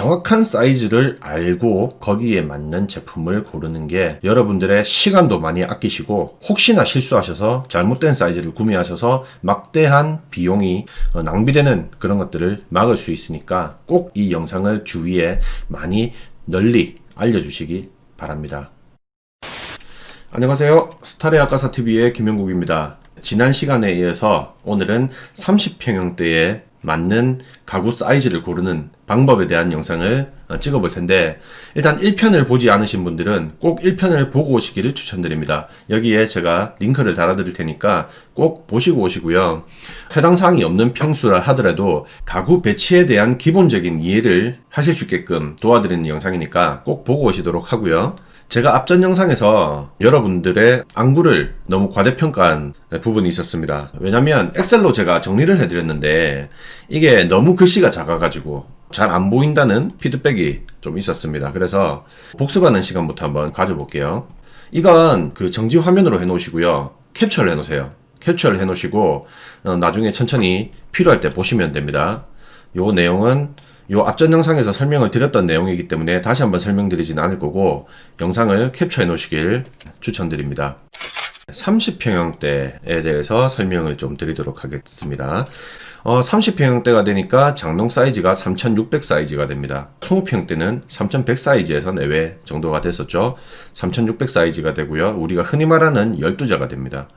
정확한 사이즈를 알고 거기에 맞는 제품을 고르는 게 여러분들의 시간도 많이 아끼시고 혹시나 실수하셔서 잘못된 사이즈를 구매하셔서 막대한 비용이 낭비되는 그런 것들을 막을 수 있으니까 꼭 이 영상을 주위에 많이 널리 알려주시기 바랍니다. 안녕하세요. 스타레 아까사TV의 김영국입니다. 지난 시간에 이어서 오늘은 30평형대에 맞는 가구 사이즈를 고르는 방법에 대한 영상을 찍어 볼 텐데, 일단 1편을 보지 않으신 분들은 꼭 1편을 보고 오시기를 추천드립니다. 여기에 제가 링크를 달아 드릴 테니까 꼭 보시고 오시고요. 해당 사항이 없는 평수라 하더라도 가구 배치에 대한 기본적인 이해를 하실 수 있게끔 도와드리는 영상이니까 꼭 보고 오시도록 하고요. 제가 앞전 영상에서 여러분들의 안구를 너무 과대평가한 부분이 있었습니다. 왜냐면 엑셀로 제가 정리를 해드렸는데 이게 너무 글씨가 작아가지고 잘 안 보인다는 피드백이 좀 있었습니다. 그래서 복습하는 시간부터 한번 가져볼게요. 이건 그 정지 화면으로 해놓으시고요. 캡처를 해놓으세요. 캡처를 해놓으시고 나중에 천천히 필요할 때 보시면 됩니다. 요 내용은 요 앞전 영상에서 설명을 드렸던 내용이기 때문에 다시 한번 설명드리지는 않을 거고 영상을 캡처해 놓으시길 추천드립니다. 30평형대에 대해서 설명을 좀 드리도록 하겠습니다. 30평형대가 되니까 장롱 사이즈가 3600 사이즈가 됩니다. 20평대는 3100 사이즈에서 내외 정도가 됐었죠. 3600 사이즈가 되고요. 우리가 흔히 말하는 12자가 됩니다.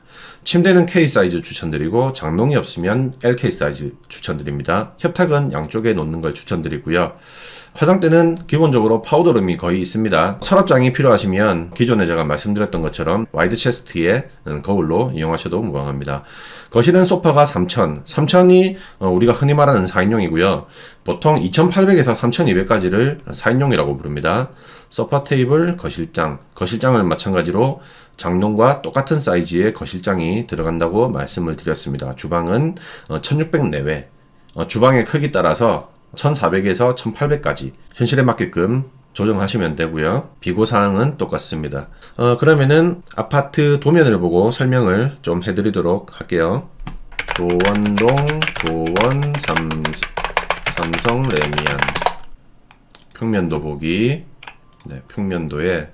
침대는 K 사이즈 추천드리고 장롱이 없으면 LK 사이즈 추천드립니다. 협탁은 양쪽에 놓는 걸 추천드리고요. 화장대는 기본적으로 파우더룸이 거의 있습니다. 서랍장이 필요하시면 기존에 제가 말씀드렸던 것처럼 와이드 체스트의 거울로 이용하셔도 무방합니다. 거실은 소파가 3000이 우리가 흔히 말하는 4인용이고요. 보통 2800에서 3200까지를 4인용이라고 부릅니다. 소파 테이블, 거실장을 마찬가지로 장롱과 똑같은 사이즈의 거실장이 들어간다고 말씀을 드렸습니다. 주방은 1600 내외, 주방의 크기 따라서 1400에서 1800까지 현실에 맞게끔 조정하시면 되고요. 비고사항은 똑같습니다. 그러면은 아파트 도면을 보고 설명을 좀 해드리도록 할게요. 도원동, 도원, 삼성 레미안 평면도 보기. 네, 평면도에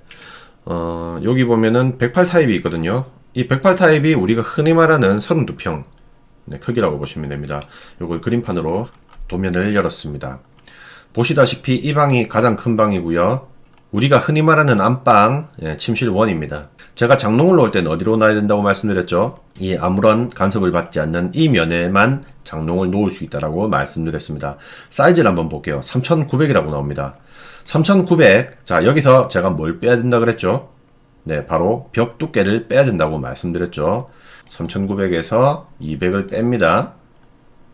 여기 보면은 108 타입이 있거든요. 이 108 타입이 우리가 흔히 말하는 32평 크기라고 보시면 됩니다. 요걸 그림판으로 도면을 열었습니다. 보시다시피 이 방이 가장 큰 방이고요. 우리가 흔히 말하는 안방, 침실 1입니다. 제가 장롱을 놓을 때는 어디로 놔야 된다고 말씀드렸죠? 이 아무런 간섭을 받지 않는 이 면에만 장롱을 놓을 수 있다고 말씀드렸습니다. 사이즈를 한번 볼게요. 3900이라고 나옵니다. 3900, 자 여기서 제가 뭘 빼야 된다 그랬죠? 네, 바로 벽 두께를 빼야 된다고 말씀드렸죠. 3900에서 200을 뺍니다.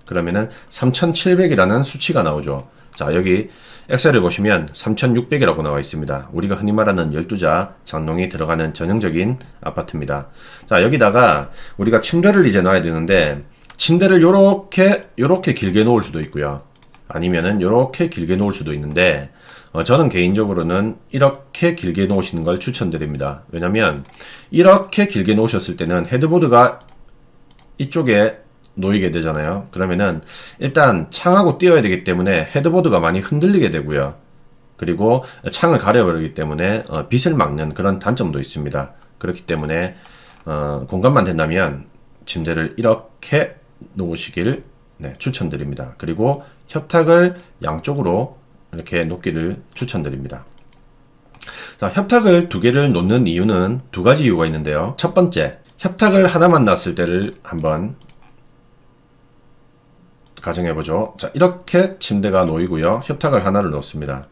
그러면은 3700이라는 수치가 나오죠. 자, 여기 엑셀을 보시면 3600이라고 나와 있습니다. 우리가 흔히 말하는 12자 장롱이 들어가는 전형적인 아파트입니다. 자, 여기다가 우리가 침대를 이제 놔야 되는데 침대를 요렇게 길게 놓을 수도 있고요. 아니면은 요렇게 길게 놓을 수도 있는데 저는 개인적으로는 이렇게 길게 놓으시는 걸 추천드립니다. 왜냐면 이렇게 길게 놓으셨을 때는 헤드보드가 이쪽에 놓이게 되잖아요. 그러면은 일단 창하고 띄어야 되기 때문에 헤드보드가 많이 흔들리게 되고요. 그리고 창을 가려버리기 때문에 빛을 막는 그런 단점도 있습니다. 그렇기 때문에 공간만 된다면 침대를 이렇게 놓으시길 추천드립니다. 그리고 협탁을 양쪽으로 이렇게 놓기를 추천드립니다. 자, 협탁을 두 개를 놓는 이유는 두 가지 이유가 있는데요. 첫 번째, 협탁을 하나만 놨을 때를 한번 가정해보죠. 자, 이렇게 침대가 놓이고요. 협탁을 하나를 놓습니다.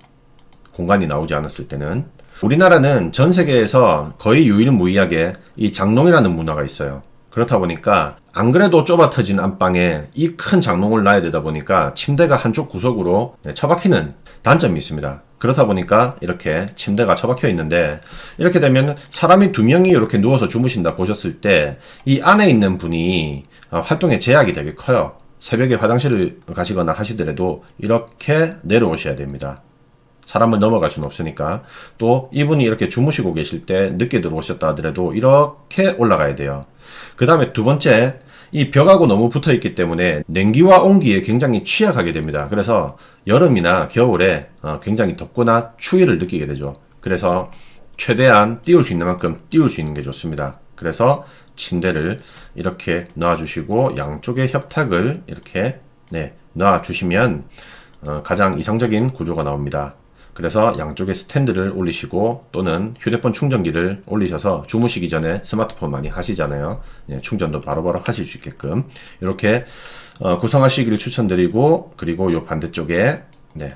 공간이 나오지 않았을 때는. 우리나라는 전 세계에서 거의 유일무이하게 이 장롱이라는 문화가 있어요. 그렇다 보니까 안 그래도 좁아 터진 안방에 이 큰 장롱을 놔야 되다 보니까 침대가 한쪽 구석으로 처박히는 단점이 있습니다. 그렇다 보니까 이렇게 침대가 처박혀 있는데 이렇게 되면 사람이 두 명이 이렇게 누워서 주무신다 보셨을 때 이 안에 있는 분이 활동에 제약이 되게 커요. 새벽에 화장실을 가시거나 하시더라도 이렇게 내려오셔야 됩니다. 사람은 넘어갈 수는 없으니까. 또 이분이 이렇게 주무시고 계실 때 늦게 들어오셨다 하더라도 이렇게 올라가야 돼요. 그 다음에 두 번째, 이 벽하고 너무 붙어 있기 때문에 냉기와 온기에 굉장히 취약하게 됩니다. 그래서 여름이나 겨울에 굉장히 덥거나 추위를 느끼게 되죠. 그래서 최대한 띄울 수 있는 만큼 띄울 수 있는 게 좋습니다. 그래서 침대를 이렇게 놔주시고 양쪽에 협탁을 이렇게 놔주시면 가장 이상적인 구조가 나옵니다. 그래서 양쪽에 스탠드를 올리시고 또는 휴대폰 충전기를 올리셔서 주무시기 전에 스마트폰 많이 하시잖아요. 충전도 바로바로 하실 수 있게끔 이렇게 구성하시기를 추천드리고, 그리고 요 반대쪽에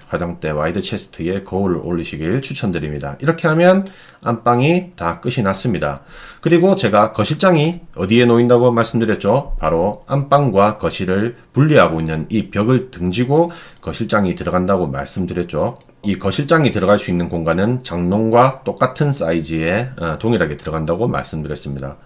화장대 와이드 체스트에 거울을 올리시길 추천드립니다. 이렇게 하면 안방이 다 끝이 났습니다. 그리고 제가 거실장이 어디에 놓인다고 말씀드렸죠? 바로 안방과 거실을 분리하고 있는 이 벽을 등지고 거실장이 들어간다고 말씀드렸죠. 이 거실장이 들어갈 수 있는 공간은 장롱과 똑같은 사이즈에 동일하게 들어간다고 말씀드렸습니다.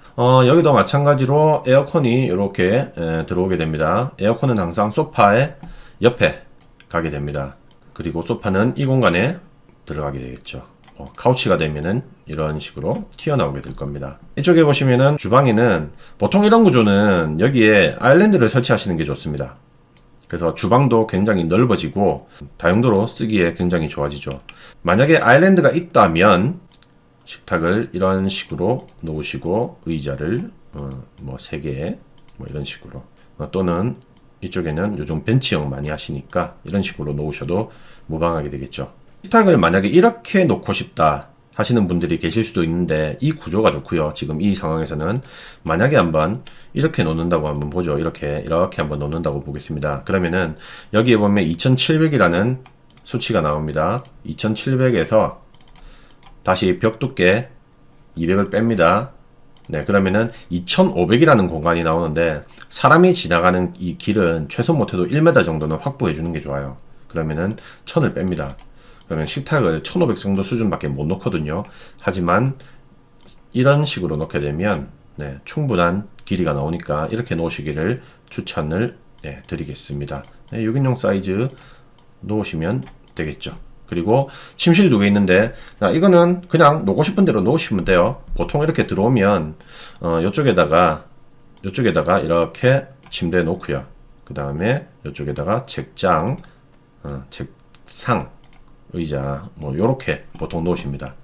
여기도 마찬가지로 에어컨이 이렇게 들어오게 됩니다. 에어컨은 항상 소파의 옆에 가게 됩니다. 그리고 소파는 이 공간에 들어가게 되겠죠. 카우치가 되면은 이런 식으로 튀어나오게 될 겁니다. 이쪽에 보시면은 주방에는 보통 이런 구조는 여기에 아일랜드를 설치하시는 게 좋습니다. 그래서 주방도 굉장히 넓어지고 다용도로 쓰기에 굉장히 좋아지죠. 만약에 아일랜드가 있다면 식탁을 이런 식으로 놓으시고 의자를 3개 이런 식으로 또는 이쪽에는 요즘 벤치형 많이 하시니까 이런 식으로 놓으셔도 무방하게 되겠죠. 식탁을 만약에 이렇게 놓고 싶다 하시는 분들이 계실 수도 있는데 이 구조가 좋고요. 지금 이 상황에서는 만약에 한번 이렇게 놓는다고 한번 보죠. 이렇게 한번 놓는다고 보겠습니다. 그러면은 여기에 보면 2700이라는 수치가 나옵니다. 2700에서 다시 벽 두께 200을 뺍니다. 그러면은 2500이라는 공간이 나오는데 사람이 지나가는 이 길은 최소 못해도 1m 정도는 확보해 주는 게 좋아요. 그러면은 1000을 뺍니다. 그러면 식탁을 1500 정도 수준밖에 못 놓거든요. 하지만 이런 식으로 놓게 되면 충분한 길이가 나오니까 이렇게 놓으시기를 추천을 드리겠습니다. 6인용 사이즈 놓으시면 되겠죠. 그리고 침실 2개 있는데 이거는 그냥 놓고 싶은 대로 놓으시면 돼요. 보통 이렇게 들어오면 이쪽에다가 이렇게 침대 놓고요. 그 다음에 이쪽에다가 책장, 책상, 의자 요렇게 보통 놓으십니다.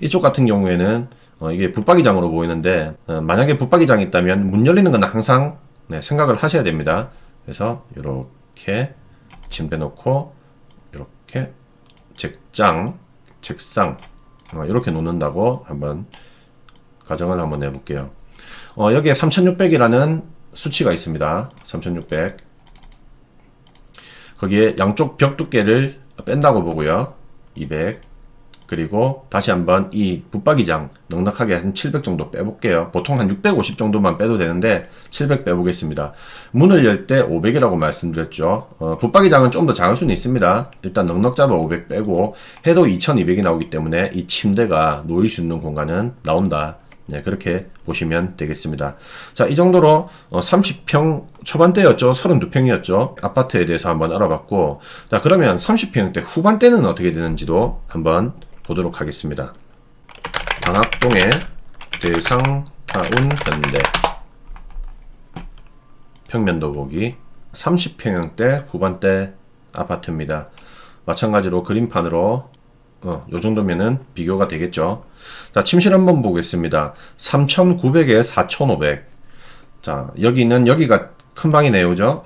이쪽 같은 경우에는 이게 붙박이장으로 보이는데 만약에 붙박이장이 있다면 문 열리는 건 항상 생각을 하셔야 됩니다. 그래서 이렇게 침대 놓고 이렇게 책장, 책상 이렇게 놓는다고 한번 가정을 한번 해볼게요. 여기에 3600이라는 수치가 있습니다. 3600 거기에 양쪽 벽 두께를 뺀다고 보고요. 200 그리고 다시 한번 이 붙박이장 넉넉하게 한 700 정도 빼볼게요. 보통 한 650 정도만 빼도 되는데 700 빼보겠습니다. 문을 열 때 500이라고 말씀드렸죠. 붙박이장은 좀 더 작을 수는 있습니다. 일단 넉넉 잡아 500 빼고 해도 2200이 나오기 때문에 이 침대가 놓일 수 있는 공간은 나온다. 그렇게 보시면 되겠습니다. 자, 이 정도로 30평 초반대였죠. 32평이었죠. 아파트에 대해서 한번 알아봤고, 자, 그러면 30평대 후반대는 어떻게 되는지도 한번 보도록 하겠습니다. 방학동의 대상타운 현대 평면도 보기 30평대 후반대 아파트입니다. 마찬가지로 그림판으로 요 정도면은 비교가 되겠죠. 자, 침실 한번 보겠습니다. 3900에 4500. 자, 여기가 큰 방이네요. 그죠?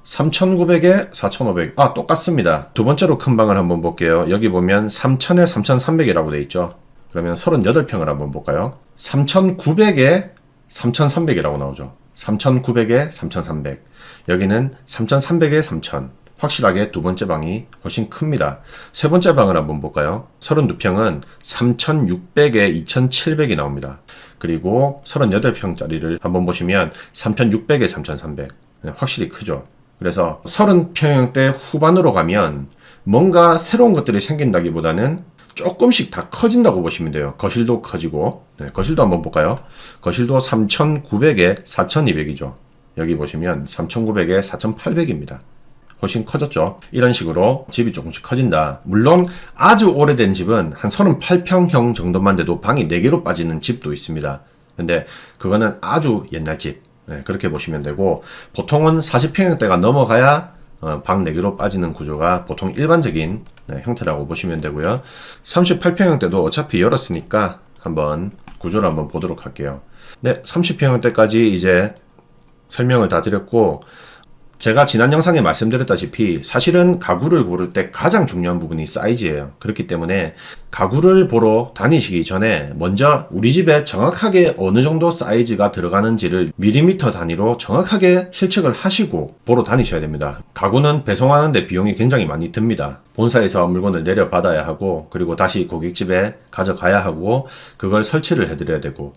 3900에 4500. 똑같습니다. 두 번째로 큰 방을 한번 볼게요. 여기 보면 3000에 3300이라고 돼 있죠. 그러면 38평을 한번 볼까요? 3900에 3300이라고 나오죠. 3900에 3300. 여기는 3300에 3000. 확실하게 두 번째 방이 훨씬 큽니다. 세 번째 방을 한번 볼까요? 32평은 3600에 2700이 나옵니다. 그리고 38평짜리를 한번 보시면 3600에 3300. 확실히 크죠. 그래서 30평대 후반으로 가면 뭔가 새로운 것들이 생긴다기보다는 조금씩 다 커진다고 보시면 돼요. 거실도 커지고, 거실도 한번 볼까요? 거실도 3900에 4200이죠. 여기 보시면 3900에 4800입니다. 훨씬 커졌죠. 이런 식으로 집이 조금씩 커진다. 물론 아주 오래된 집은 한 38평형 정도만 돼도 방이 4개로 빠지는 집도 있습니다. 근데 그거는 아주 옛날 집. 네, 그렇게 보시면 되고, 보통은 40평형대가 넘어가야 방 4개로 빠지는 구조가 보통 일반적인 형태라고 보시면 되고요. 38평형대도 어차피 열었으니까 한번 구조를 한번 보도록 할게요. 네, 30평형대까지 이제 설명을 다 드렸고, 제가 지난 영상에 말씀드렸다시피 사실은 가구를 고를 때 가장 중요한 부분이 사이즈예요. 그렇기 때문에 가구를 보러 다니시기 전에 먼저 우리 집에 정확하게 어느 정도 사이즈가 들어가는지를 밀리미터 단위로 정확하게 실측을 하시고 보러 다니셔야 됩니다. 가구는 배송하는데 비용이 굉장히 많이 듭니다. 본사에서 물건을 내려받아야 하고, 그리고 다시 고객집에 가져가야 하고, 그걸 설치를 해드려야 되고,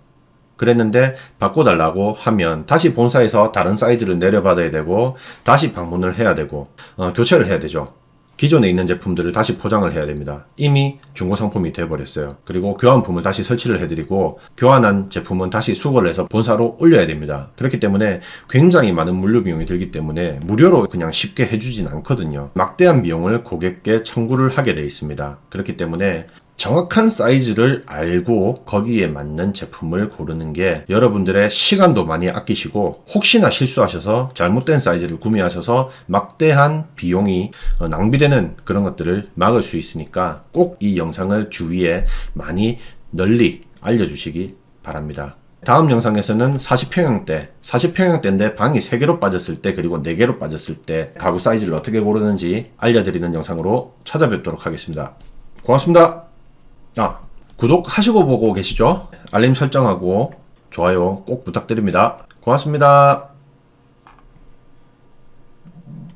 그랬는데 바꿔달라고 하면 다시 본사에서 다른 사이즈를 내려받아야 되고, 다시 방문을 해야 되고, 교체를 해야 되죠. 기존에 있는 제품들을 다시 포장을 해야 됩니다. 이미 중고 상품이 되어버렸어요. 그리고 교환품을 다시 설치를 해드리고, 교환한 제품은 다시 수거를 해서 본사로 올려야 됩니다. 그렇기 때문에 굉장히 많은 물류 비용이 들기 때문에 무료로 그냥 쉽게 해주진 않거든요. 막대한 비용을 고객께 청구를 하게 되어 있습니다. 그렇기 때문에 정확한 사이즈를 알고 거기에 맞는 제품을 고르는 게 여러분들의 시간도 많이 아끼시고, 혹시나 실수하셔서 잘못된 사이즈를 구매하셔서 막대한 비용이 낭비되는 그런 것들을 막을 수 있으니까 꼭 이 영상을 주위에 많이 널리 알려주시기 바랍니다. 다음 영상에서는 40평형대인데 방이 3개로 빠졌을 때, 그리고 4개로 빠졌을 때 가구 사이즈를 어떻게 고르는지 알려드리는 영상으로 찾아뵙도록 하겠습니다. 고맙습니다. 구독하시고 보고 계시죠? 알림 설정하고 좋아요 꼭 부탁드립니다. 고맙습니다.